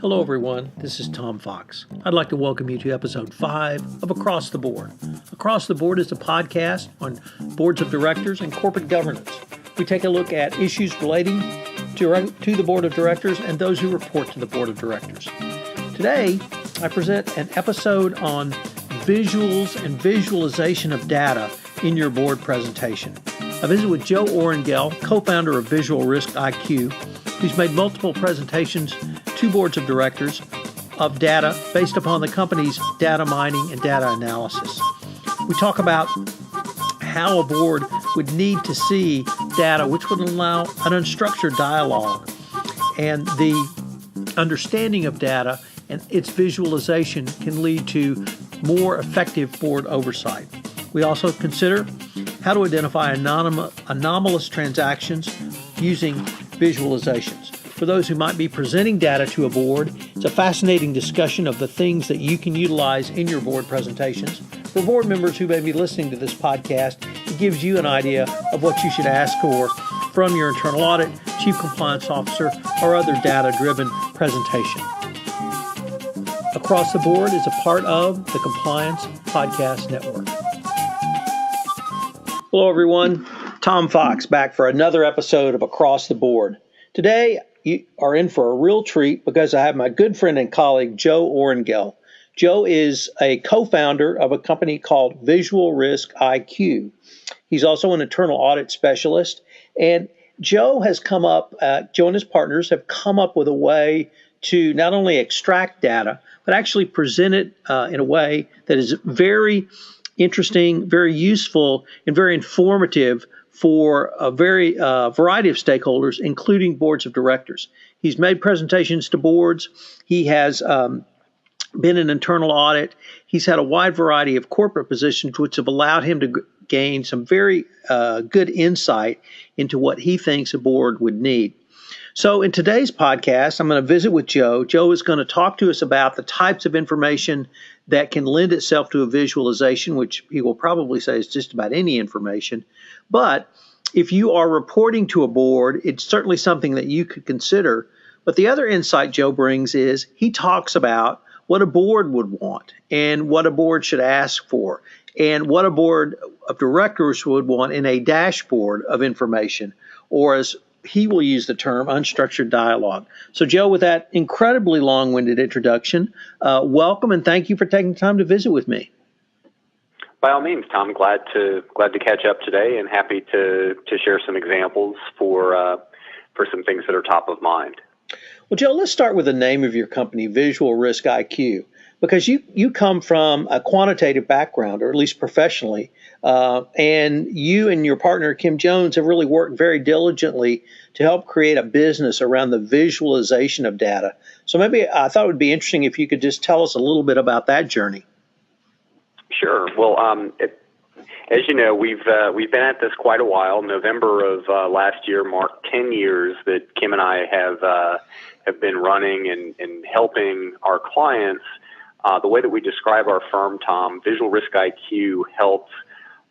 Hello everyone, this is Tom Fox. I'd like to welcome you to episode 5 of Across the Board. Across the Board is a podcast on boards of directors and corporate governance. We take a look at issues relating to the board of directors and those who report to the board of directors. Today, I present an episode on visuals and visualization of data in your board presentation. I visit with Joe Oringel, co-founder of Visual Risk IQ, who's made multiple presentations to boards of directors of data based upon the company's data mining and data analysis. We talk about how a board would need to see data which would allow an unstructured dialogue and the understanding of data and its visualization can lead to more effective board oversight. We also consider how to identify anomalous transactions using visualizations. For those who might be presenting data to a board, it's a fascinating discussion of the things that you can utilize in your board presentations. For board members who may be listening to this podcast, it gives you an idea of what you should ask for from your internal audit, chief compliance officer, or other data-driven presentation. Across the Board is a part of the Compliance Podcast Network. Hello, everyone. Tom Fox back for another episode of Across the Board. Today, you are in for a real treat because I have my good friend and colleague, Joe Oringel. Joe is a co-founder of a company called Visual Risk IQ. He's also an internal audit specialist. And Joe and his partners have come up with a way to not only extract data, but actually present it in a way that is very interesting, very useful, and very informative for a variety of stakeholders, including boards of directors. He's made presentations to boards. He has been in internal audit. He's had a wide variety of corporate positions, which have allowed him to gain some very good insight into what he thinks a board would need. So in today's podcast, I'm going to visit with Joe. Joe is going to talk to us about the types of information that can lend itself to a visualization, which he will probably say is just about any information. But if you are reporting to a board, it's certainly something that you could consider. But the other insight Joe brings is he talks about what a board would want and what a board should ask for and what a board of directors would want in a dashboard of information, or as he will use the term unstructured dialogue. So, Joe, with that incredibly long-winded introduction, welcome and thank you for taking the time to visit with me. By all means, Tom. Glad to catch up today, and happy to share some examples for some things that are top of mind. Well, Joe, let's start with the name of your company, Visual Risk IQ, because you come from a quantitative background, or at least professionally, and you and your partner, Kim Jones, have really worked very diligently to help create a business around the visualization of data. So maybe I thought it would be interesting if you could just tell us a little bit about that journey. Sure. Well, as you know, we've been at this quite a while. November of last year marked 10 years that Kim and I have been running and helping our clients. The way that we describe our firm, Tom, Visual Risk IQ helps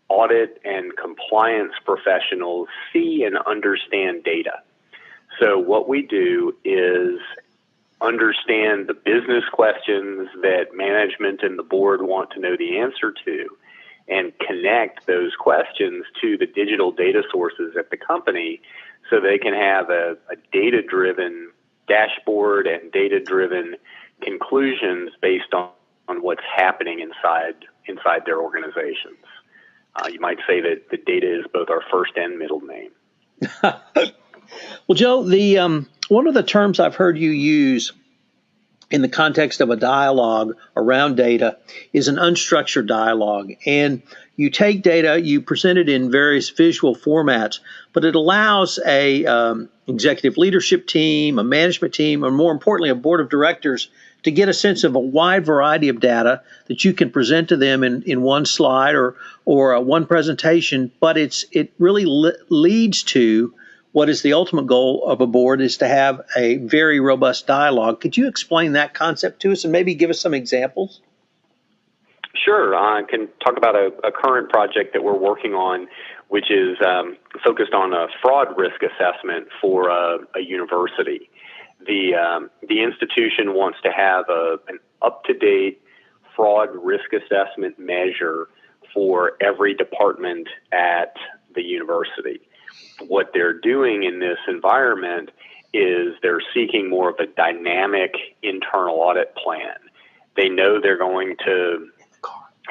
audit and compliance professionals see and understand data. So what we do is understand the business questions that management and the board want to know the answer to and connect those questions to the digital data sources at the company so they can have a data-driven dashboard and data-driven conclusions based on what's happening inside their organizations. You might say that the data is both our first and middle name. Well, Joe, one of the terms I've heard you use in the context of a dialogue around data is an unstructured dialogue. And you take data, you present it in various visual formats, but it allows a executive leadership team, a management team, or more importantly, a board of directors to get a sense of a wide variety of data that you can present to them in one slide or one presentation, but it really leads to what is the ultimate goal of a board is to have a very robust dialogue. Could you explain that concept to us and maybe give us some examples? Sure. I can talk about a current project that we're working on, which is focused on a fraud risk assessment for a university. The institution wants to have an up-to-date fraud risk assessment measure for every department at the university. What they're doing in this environment is they're seeking more of a dynamic internal audit plan. They know they're going to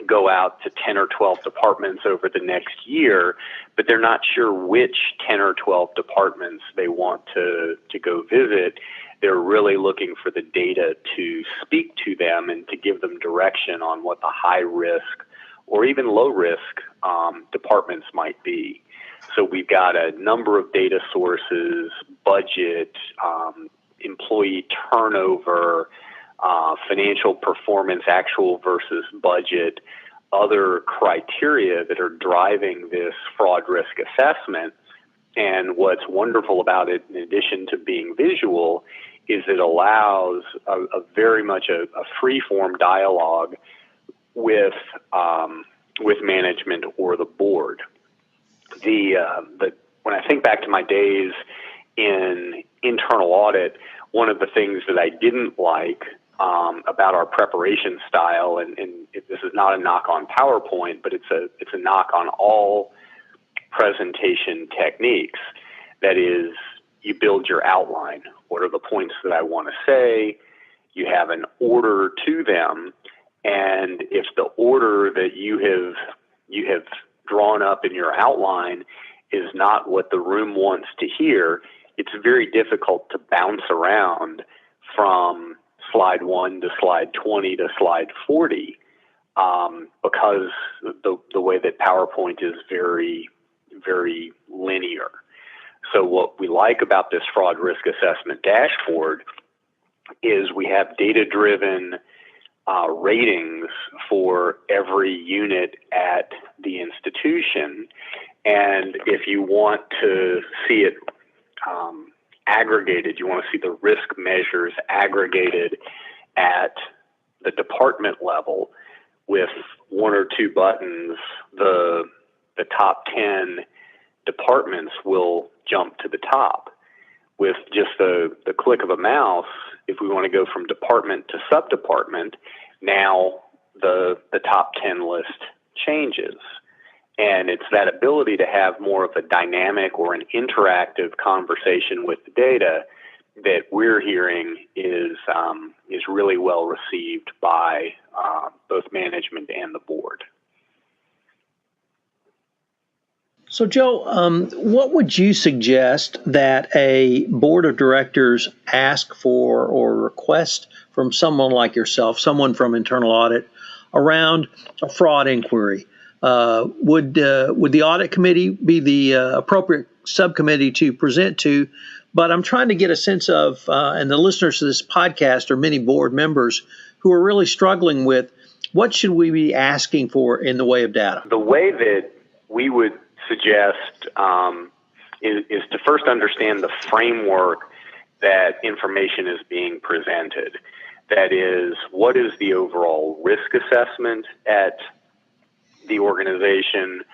go out to 10 or 12 departments over the next year, but they're not sure which 10 or 12 departments they want to go visit. They're really looking for the data to speak to them and to give them direction on what the high risk or even low risk departments might be. So we've got a number of data sources, budget, employee turnover, financial performance, actual versus budget, other criteria that are driving this fraud risk assessment. And what's wonderful about it, in addition to being visual, is it allows a very much a free-form dialogue with management or the board. When I think back to my days in internal audit, one of the things that I didn't like about our preparation style, and this is not a knock on PowerPoint, but it's a knock on all presentation techniques. That is, you build your outline. What are the points that I want to say? You have an order to them, and if the order that you have drawn up in your outline is not what the room wants to hear, it's very difficult to bounce around from slide 1 to slide 20 to slide 40 because the way that PowerPoint is very, very linear. So what we like about this fraud risk assessment dashboard is we have data-driven ratings for every unit at the institution. And if you want to see it aggregated, you want to see the risk measures aggregated at the department level with one or two buttons, the top 10 departments will jump to the top. With just the click of a mouse, if we want to go from department to sub-department, now the top 10 list changes. And it's that ability to have more of a dynamic or an interactive conversation with the data that we're hearing is really well received by both management and the board. So, Joe, what would you suggest that a board of directdirectors ask for or request from someone like yourself, someone from internal audit, around a fraud inquiry? Would the audit committee be the appropriate subcommittee to present to? But I'm trying to get a sense of, and the listeners to this podcast are many board members who are really struggling with, what should we be asking for in the way of data? The way that we would suggest is to first understand the framework that information is being presented. That is, what is the overall risk assessment at the organization?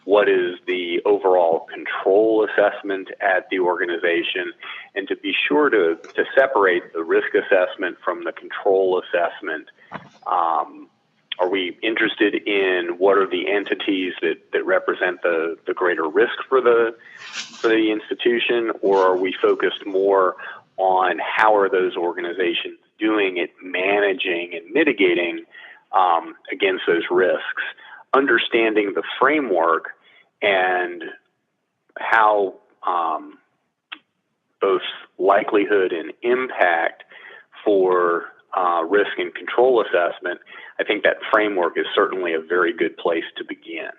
What is the overall control assessment at the organization? And to be sure to separate the risk assessment from the control assessment. Are we interested in what are the entities that represent the greater risk for the institution, or are we focused more on how are those organizations doing at managing and mitigating against those risks? Understanding the framework and how both likelihood and impact for risk and control assessment, I think that framework is certainly a very good place to begin.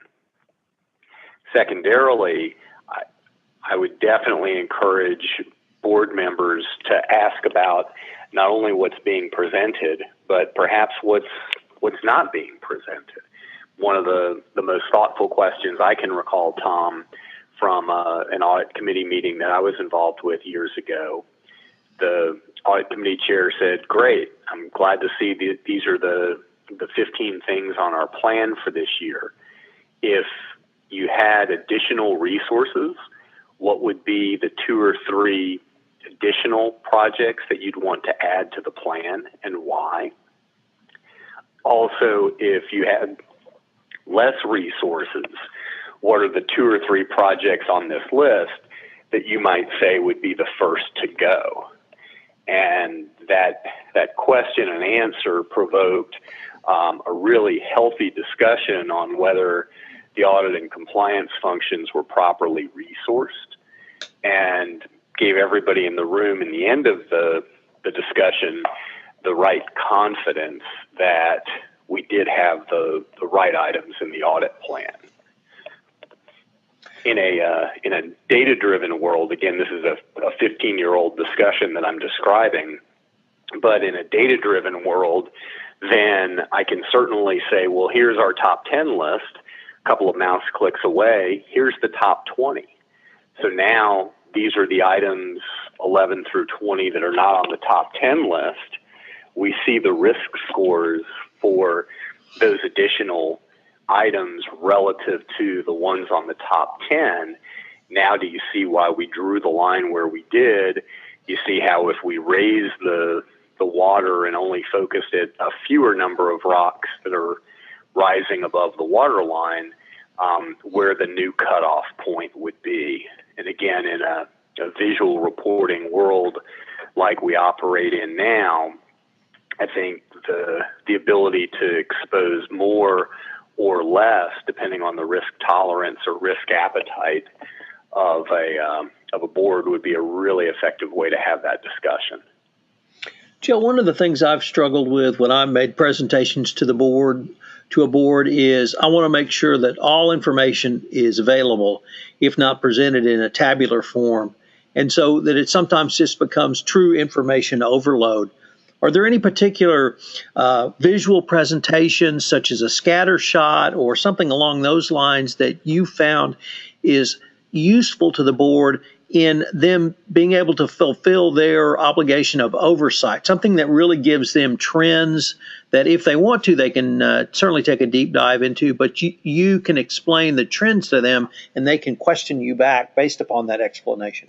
Secondarily, I would definitely encourage board members to ask about not only what's being presented, but perhaps what's not being presented. One of the most thoughtful questions I can recall, Tom, from an audit committee meeting that I was involved with years ago, the audit committee chair said, "Great, I'm glad to see these are the 15 things on our plan for this year. If you had additional resources, what would be the 2 or 3 additional projects that you'd want to add to the plan and why. Also, if you had less resources, what are the 2 or 3 projects on this list that you might say would be the first to go? And that question and answer provoked a really healthy discussion on whether the audit and compliance functions were properly resourced, and gave everybody in the room in the end of the discussion the right confidence that we did have the right items in the audit plan. In a data-driven world, again, this is a 15-year-old discussion that I'm describing, but in a data-driven world, then I can certainly say, well, here's our top 10 list, a couple of mouse clicks away, here's the top 20. So now these are the items 11 through 20 that are not on the top 10 list. We see the risk scores for those additional items relative to the ones on the top 10. Now do you see why we drew the line where we did? You see how if we raise the water and only focused at a fewer number of rocks that are rising above the water line, where the new cutoff point would be. And again, in a visual reporting world like we operate in now, I think the ability to expose more or less, depending on the risk tolerance or risk appetite of a board, would be a really effective way to have that discussion. Joe, one of the things I've struggled with when I've made presentations to a board is I want to make sure that all information is available, if not presented in a tabular form, and so that it sometimes just becomes true information overload. Are there any particular visual presentations, such as a scatter shot or something along those lines, that you found is useful to the board in them being able to fulfill their obligation of oversight, something that really gives them trends that if they want to, they can certainly take a deep dive into, but you can explain the trends to them and they can question you back based upon that explanation?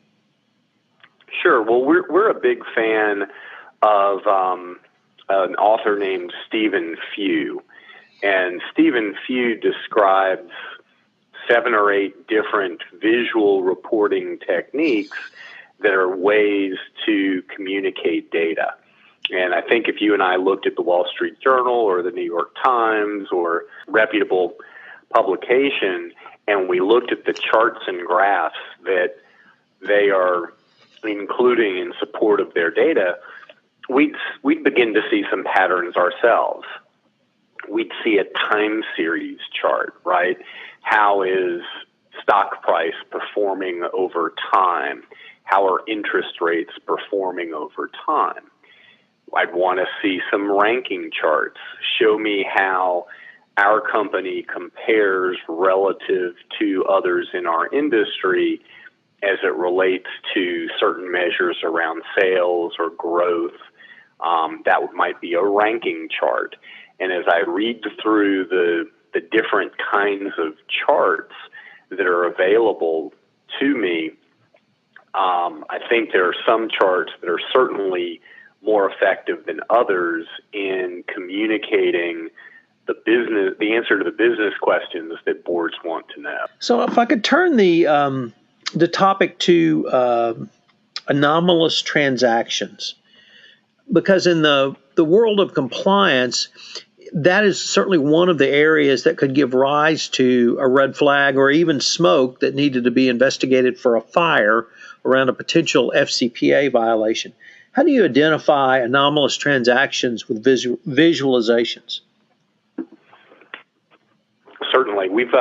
Sure. Well, we're a big fan of an author named Stephen Few. And Stephen Few describes 7 or 8 different visual reporting techniques that are ways to communicate data. And I think if you and I looked at the Wall Street Journal or the New York Times or reputable publication, and we looked at the charts and graphs that they are including in support of their data, we'd begin to see some patterns ourselves. We'd see a time series chart, right? How is stock price performing over time? How are interest rates performing over time? I'd want to see some ranking charts. Show me how our company compares relative to others in our industry as it relates to certain measures around sales or growth. That might be a ranking chart. And as I read through the different kinds of charts that are available to me, I think there are some charts that are certainly more effective than others in communicating the answer to the business questions that boards want to know. So if I could turn the topic to anomalous transactions, because in the world of compliance, that is certainly one of the areas that could give rise to a red flag or even smoke that needed to be investigated for a fire around a potential FCPA violation. How do you identify anomalous transactions with visualizations? Certainly. We've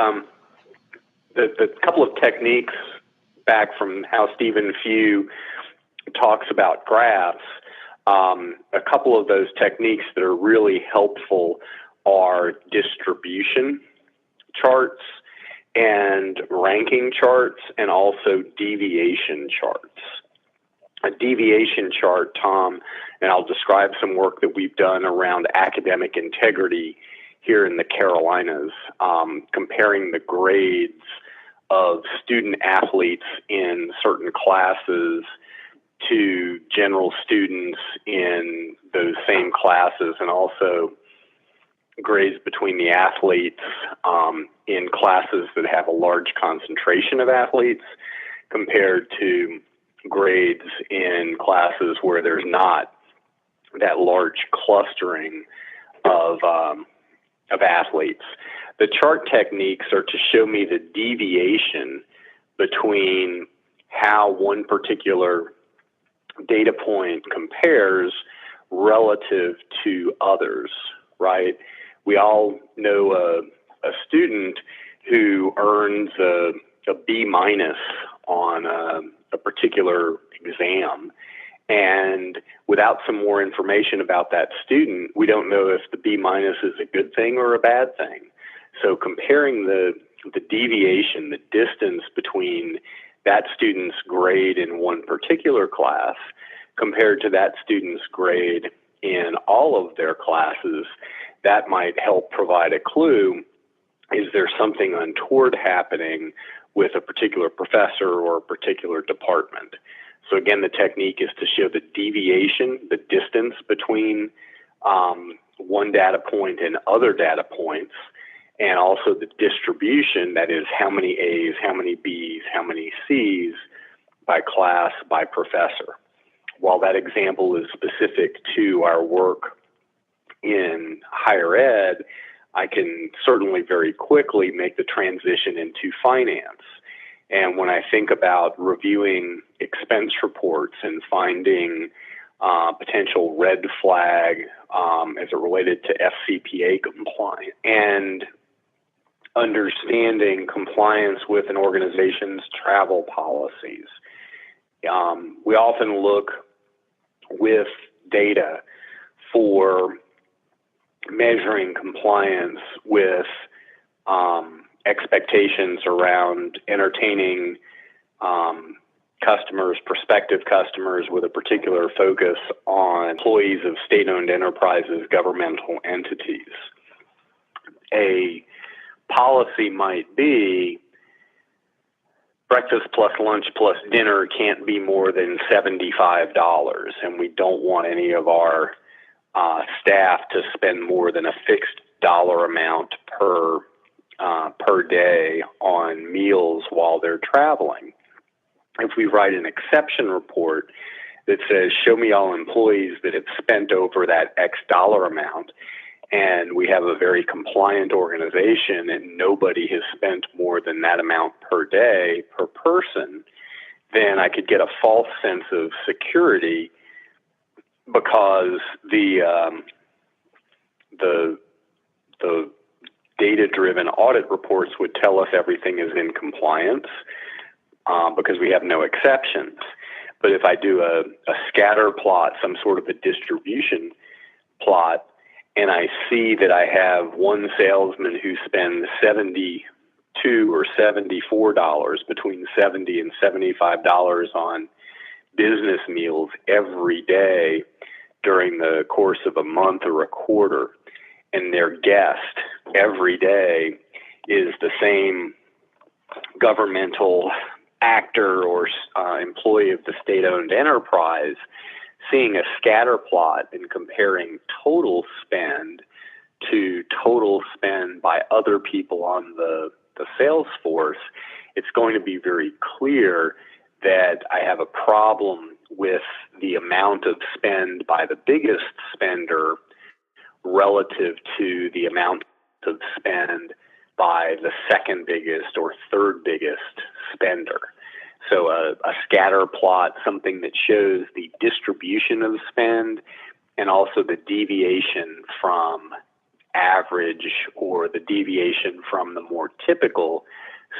the couple of techniques back from how Stephen Few talks about graphs. A couple of those techniques that are really helpful are distribution charts and ranking charts, and also deviation charts. A deviation chart, Tom, and I'll describe some work that we've done around academic integrity here in the Carolinas, comparing the grades of student athletes in certain classes to general students in those same classes, and also grades between the athletes in classes that have a large concentration of athletes compared to grades in classes where there's not that large clustering of athletes. The chart techniques are to show me the deviation between how one particular data point compares relative to others, right? We all know a student who earns a B minus on a particular exam, and without some more information about that student, we don't know if the B minus is a good thing or a bad thing. So comparing the deviation, the distance between that student's grade in one particular class compared to that student's grade in all of their classes, that might help provide a clue. Is there something untoward happening with a particular professor or a particular department? So again, the technique is to show the deviation, the distance between one data point and other data points, and also the distribution, that is how many A's, how many B's, how many C's by class, by professor. While that example is specific to our work in higher ed, I can certainly very quickly make the transition into finance. And when I think about reviewing expense reports and finding potential red flag as it related to FCPA compliance and understanding compliance with an organization's travel policies, we often look with data for measuring compliance with expectations around entertaining customers, prospective customers, with a particular focus on employees of state-owned enterprises, governmental entities. A policy might be breakfast plus lunch plus dinner can't be more than $75, and we don't want any of our staff to spend more than a fixed dollar amount per day on meals while they're traveling. If we write an exception report that says, show me all employees that have spent over that X dollar amount, and we have a very compliant organization and nobody has spent more than that amount per day per person, then I could get a false sense of security, because the data-driven audit reports would tell us everything is in compliance because we have no exceptions. But if I do a scatter plot, some sort of a distribution plot, and I see that I have one salesman who spends $72 or $74, between $70 and $75 on business meals every day during the course of a month or a quarter, and their guest every day is the same governmental actor or employee of the state-owned enterprise, seeing a scatter plot and comparing total spend to total spend by other people on the sales force, it's going to be very clear that I have a problem with the amount of spend by the biggest spender relative to the amount of spend by the second biggest or third biggest spender. So a scatter plot, something that shows the distribution of spend and also the deviation from average or the deviation from the more typical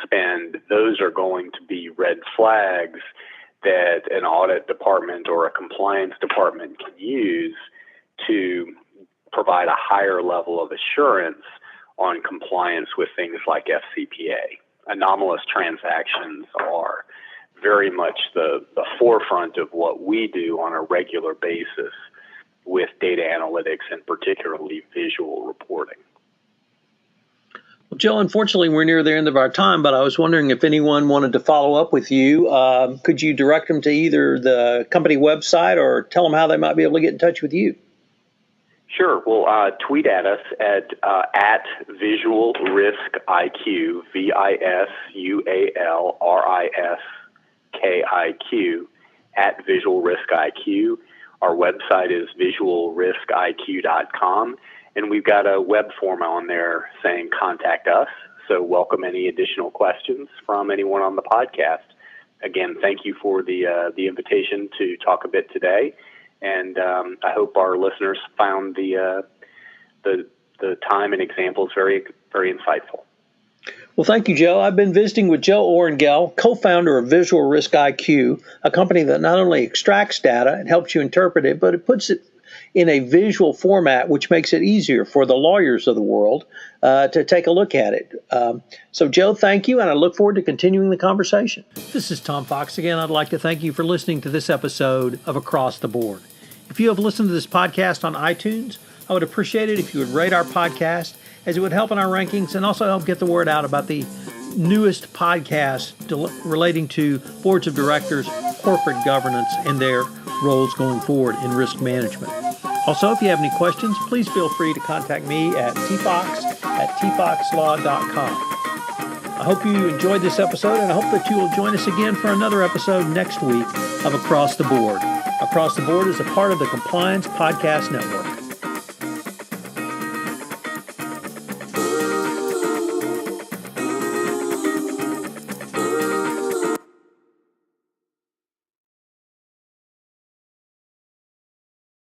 spend, those are going to be red flags that an audit department or a compliance department can use to provide a higher level of assurance on compliance with things like FCPA. Anomalous transactions are very much the forefront of what we do on a regular basis with data analytics and particularly visual reporting. Well, Joe, unfortunately, we're near the end of our time, but I was wondering if anyone wanted to follow up with you. Could you direct them to either the company website or tell them how they might be able to get in touch with you? Sure. Well, tweet at us at Visual Risk IQ, VisualRiskIQ, at Visual Risk IQ. Our website is visualriskiq.com, and we've got a web form on there saying contact us. So welcome any additional questions from anyone on the podcast. Again, thank you for the invitation to talk a bit today. And I hope our listeners found the time and examples very, very insightful. Well, thank you, Joe. I've been visiting with Joe Oringel, co-founder of Visual Risk IQ, a company that not only extracts data and helps you interpret it, but it puts it in a visual format, which makes it easier for the lawyers of the world to take a look at it. So, Joe, thank you, and I look forward to continuing the conversation. This is Tom Fox again. I'd like to thank you for listening to this episode of Across the Board. If you have listened to this podcast on iTunes, I would appreciate it if you would rate our podcast, as it would help in our rankings and also help get the word out about the newest podcast relating to boards of directors, corporate governance, and their roles going forward in risk management. Also, if you have any questions, please feel free to contact me at tfox@tfoxlaw.com. I hope you enjoyed this episode, and I hope that you will join us again for another episode next week of Across the Board. Across the Board is a part of the Compliance Podcast Network.